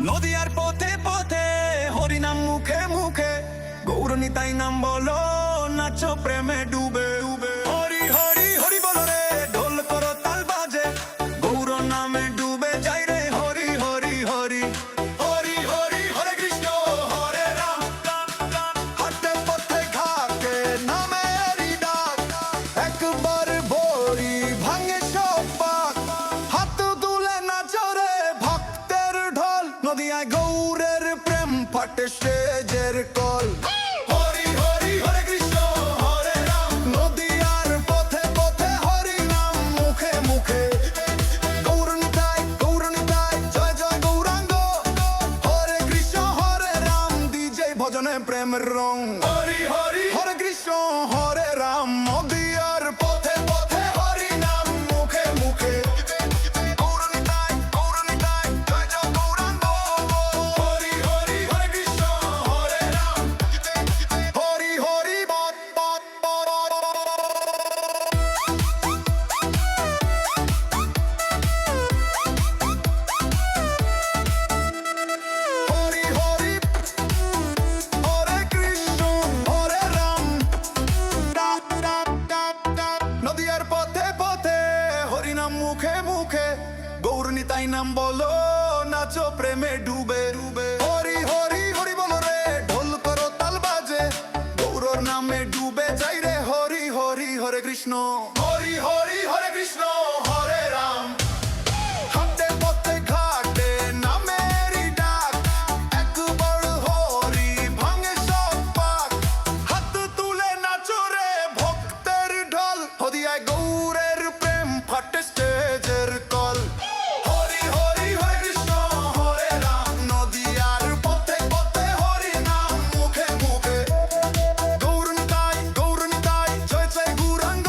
নদিয়ার পথে পথে হরিনাম মুখে মুখে, গৌরনিতাই নাম বলো, নাচো প্রেমে ডুবে ডুবে। হরি হরি হরি বলো রে, ঢোল করো তাল বাজে, গৌর নামে ডুবে যাই রে। হরি হরি হরি হরি হরি হরে কৃষ্ণ হরে রাম, হাতে পথে ঘাটে নামেরই ডাক, একবার ভরি ভাঙে সব পাক, হাত দুলে নাচো রে ভক্তের ঢোল। নদিয়ায় গৌরের প্রেম ফাটে স্টেজের কল। হরি হরি হরে কৃষ্ণ হরে রাম, নদিয়ার পথে পথে হরি নাম মুখে মুখে, গৌরনিতাই গৌরনিতাই জয় জয় গৌরাঙ্গ, হরে কৃষ্ণ হরে রাম দিজে ভজনে প্রেমের রং। হরি হরি হরে কৃষ্ণ হরে রাম, নদিয়ার পথে পথে হরি নাম মুখে মুখে, গৌরনিতাই গৌরনিতাই জয় জয় গৌরাঙ্গ, হরি হরি হরে কৃষ্ণ হরে রাম, হরি হরি বল বল বল। হরি হরি হরে কৃষ্ণ হরে রাম, ডাক ডাক ডাক ডাক। নদিয়ার পথে পথে হরি নাম মুখে মুখে, গৌরনিতাই নাম বলো, নাচো প্রেমে ডুবে ডুবে। হরি হরি হরি বলো রে, ঢোল করো তাল বাজে, গৌরর নামে ডুবে যাই রে। হরি হরি হরে কৃষ্ণ হরি হরি হরে কৃষ্ণ হরে রাম, হাতে পথে ঘাটে নামেরই ডাক, একবার হরি ভাঙে সব পাক, হাত তুলে নাচো রে ভক্তের ঢোল। নদিয়ায় গৌরের প্রেম ফাটে স্টেজের কল। হরি হরি হরে কৃষ্ণ হরে রাম, নদিয়ার পথে পথে হরি নাম মুখে মুখে, গৌরনিতাই গৌরনিতাই জয় জয় গৌরাঙ্গ,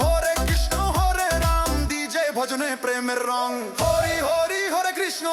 হরে কৃষ্ণ হরে রাম দিজে ভজনে প্রেমের রং। হরি হরি হরে কৃষ্ণ